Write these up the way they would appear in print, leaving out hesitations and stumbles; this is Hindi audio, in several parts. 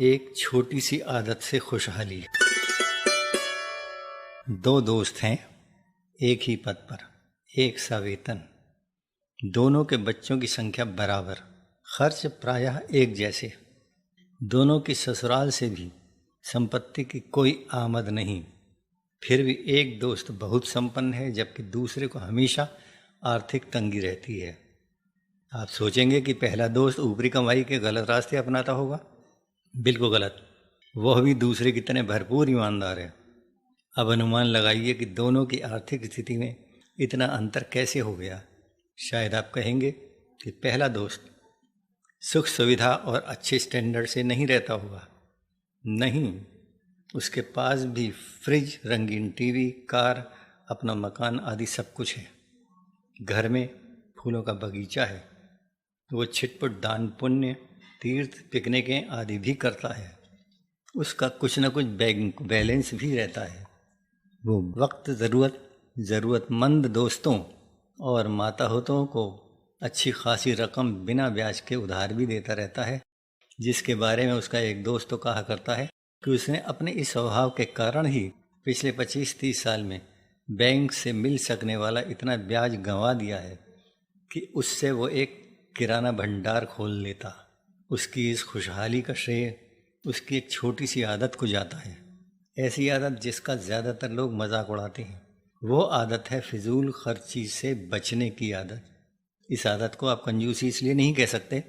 एक छोटी सी आदत से खुशहाली। दो दोस्त हैं, एक ही पद पर, एक सा वेतन, दोनों के बच्चों की संख्या बराबर, खर्च प्रायः एक जैसे, दोनों की ससुराल से भी संपत्ति की कोई आमद नहीं। फिर भी एक दोस्त बहुत संपन्न है जबकि दूसरे को हमेशा आर्थिक तंगी रहती है। आप सोचेंगे कि पहला दोस्त ऊपरी कमाई के गलत रास्ते अपनाता होगा। बिल्कुल गलत। वह भी दूसरे की तरह भरपूर ईमानदार है। अब अनुमान लगाइए कि दोनों की आर्थिक स्थिति में इतना अंतर कैसे हो गया। शायद आप कहेंगे कि पहला दोस्त सुख सुविधा और अच्छे स्टैंडर्ड से नहीं रहता होगा। नहीं, उसके पास भी फ्रिज, रंगीन टीवी, कार, अपना मकान आदि सब कुछ है। घर में फूलों का बगीचा है। वो छिटपुट दान पुण्य, तीर्थ, पिकनिकें आदि भी करता है। उसका कुछ न कुछ बैंक बैलेंस भी रहता है। वो वक्त ज़रूरतमंद दोस्तों और माताहतों को अच्छी खासी रकम बिना ब्याज के उधार भी देता रहता है, जिसके बारे में उसका एक दोस्त तो कहा करता है कि उसने अपने इस स्वभाव के कारण ही पिछले 25-30 साल में बैंक से मिल सकने वाला इतना ब्याज गंवा दिया है कि उससे वो एक किराना भंडार खोल लेता। उसकी इस खुशहाली का श्रेय उसकी एक छोटी सी आदत को जाता है। ऐसी आदत जिसका ज़्यादातर लोग मजाक उड़ाते हैं। वो आदत है फिजूल खर्ची से बचने की आदत। इस आदत को आप कंजूसी इसलिए नहीं कह सकते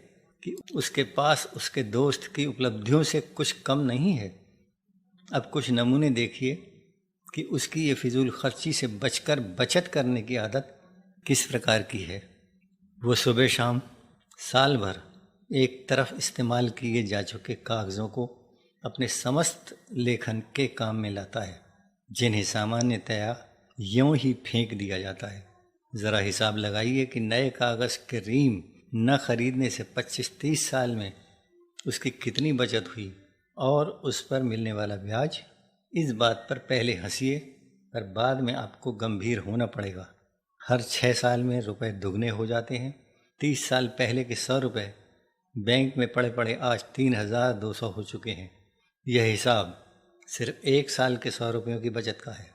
कि उसके पास उसके दोस्त की उपलब्धियों से कुछ कम नहीं है। अब कुछ नमूने देखिए कि उसकी ये फिजूल खर्ची से बचकर बचत करने की आदत किस प्रकार की है। वो सुबह शाम साल भर एक तरफ इस्तेमाल किए जा चुके कागज़ों को अपने समस्त लेखन के काम में लाता है, जिन्हें सामान्यतया यूं ही फेंक दिया जाता है। ज़रा हिसाब लगाइए कि नए कागज़ के रीम न खरीदने से 25-30 साल में उसकी कितनी बचत हुई और उस पर मिलने वाला ब्याज। इस बात पर पहले हंसिए पर बाद में आपको गंभीर होना पड़ेगा। हर 6 साल में रुपए दुगने हो जाते हैं। 30 साल पहले के 100 रुपये बैंक में पड़े पड़े आज 3200 हो चुके हैं। यह हिसाब सिर्फ एक साल के 100 रुपयों की बचत का है।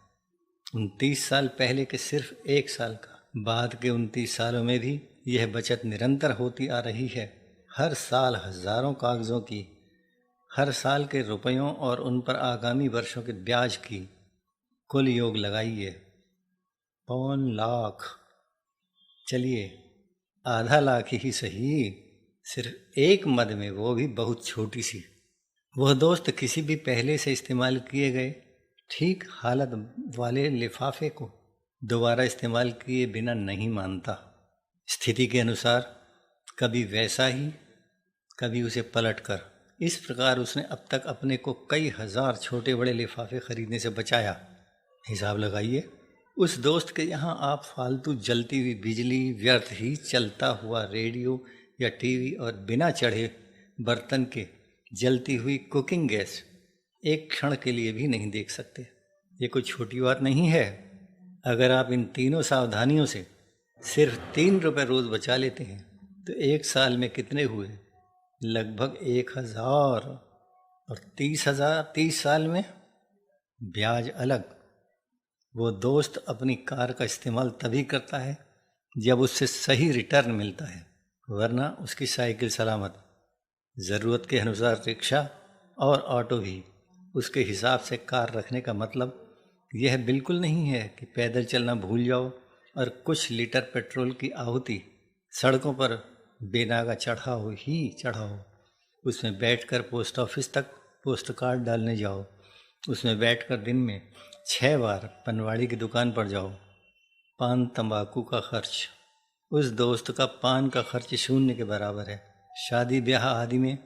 29 साल पहले के सिर्फ एक साल का। बाद के 29 सालों में भी यह बचत निरंतर होती आ रही है। हर साल हजारों कागज़ों की, हर साल के रुपयों और उन पर आगामी वर्षों के ब्याज की कुल योग लगाइए। 5 लाख, चलिए आधा लाख ही सही, सिर्फ एक मद में, वो भी बहुत छोटी सी। वह दोस्त किसी भी पहले से इस्तेमाल किए गए ठीक हालत वाले लिफाफे को दोबारा इस्तेमाल किए बिना नहीं मानता। स्थिति के अनुसार कभी वैसा ही, कभी उसे पलट कर। इस प्रकार उसने अब तक अपने को कई हजार छोटे बड़े लिफाफे खरीदने से बचाया। हिसाब लगाइए। उस दोस्त के यहाँ आप फालतू जलती हुई बिजली, व्यर्थ ही चलता हुआ रेडियो या टीवी और बिना चढ़े बर्तन के जलती हुई कुकिंग गैस एक क्षण के लिए भी नहीं देख सकते। ये कोई छोटी बात नहीं है। अगर आप इन तीनों सावधानियों से सिर्फ 3 रुपये रोज़ बचा लेते हैं तो एक साल में कितने हुए? लगभग 1000। और 30 साल में ब्याज अलग। वो दोस्त अपनी कार का इस्तेमाल तभी करता है जब उससे सही रिटर्न मिलता है, वरना उसकी साइकिल सलामत। ज़रूरत के अनुसार रिक्शा और ऑटो भी उसके हिसाब से कार रखने का मतलब यह बिल्कुल नहीं है कि पैदल चलना भूल जाओ और कुछ लीटर पेट्रोल की आहुति सड़कों पर बेनागा चढ़ाओ। उसमें बैठकर पोस्ट ऑफिस तक पोस्ट कार्ड डालने जाओ। उसमें बैठकर दिन में 6 बार पनवाड़ी की दुकान पर जाओ। पान तंबाकू का खर्च, उस दोस्त का पान का खर्च 0 के बराबर है। शादी ब्याह आदि में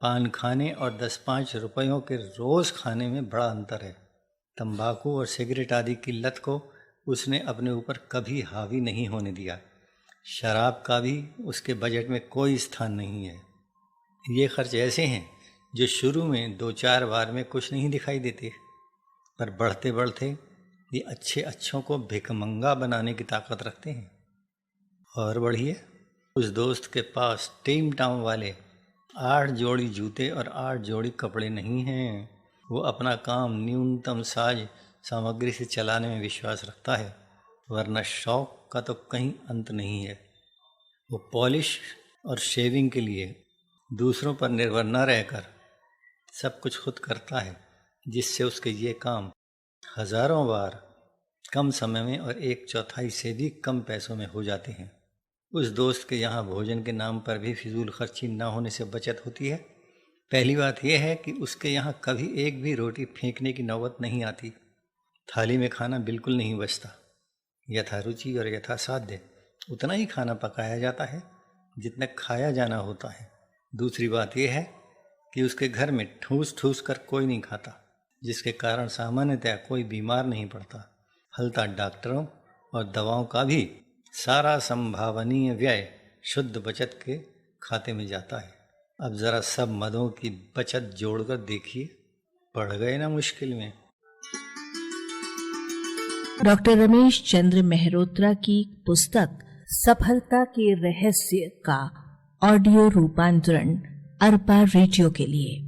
पान खाने और 10-5 रुपयों के रोज़ खाने में बड़ा अंतर है। तंबाकू और सिगरेट आदि की लत को उसने अपने ऊपर कभी हावी नहीं होने दिया। शराब का भी उसके बजट में कोई स्थान नहीं है। ये खर्च ऐसे हैं जो शुरू में 2-4 बार में कुछ नहीं दिखाई देते, पर बढ़ते बढ़ते ये अच्छों को भिखमंगा बनाने की ताकत रखते हैं। और बढ़िए, उस दोस्त के पास टीम टाउन वाले 8 जोड़ी जूते और 8 जोड़ी कपड़े नहीं हैं। वो अपना काम न्यूनतम साज सामग्री से चलाने में विश्वास रखता है, वरना शौक का तो कहीं अंत नहीं है। वो पॉलिश और शेविंग के लिए दूसरों पर निर्भर न रहकर सब कुछ खुद करता है, जिससे उसके ये काम हजारों बार कम समय में और 1/4 से भी कम पैसों में हो जाते हैं। उस दोस्त के यहाँ भोजन के नाम पर भी फिजूल खर्ची न होने से बचत होती है। पहली बात यह है कि उसके यहाँ कभी एक भी रोटी फेंकने की नौबत नहीं आती। थाली में खाना बिल्कुल नहीं बचता। यथारुचि और यथासाध्य उतना ही खाना पकाया जाता है जितना खाया जाना होता है। दूसरी बात यह है कि उसके घर में ठूस ठूस कर कोई नहीं खाता, जिसके कारण सामान्यतः कोई बीमार नहीं पड़ता। फलता डॉक्टरों और दवाओं का भी सारा संभावनीय व्यय शुद्ध बचत के खाते में जाता है। अब ज़रा सब मदों की बचत जोड़कर देखिए, पड़ गए ना मुश्किल में। डॉक्टर रमेश चंद्र मेहरोत्रा की पुस्तक सफलता के रहस्य का ऑडियो रूपांतरण अरपा रेडियो के लिए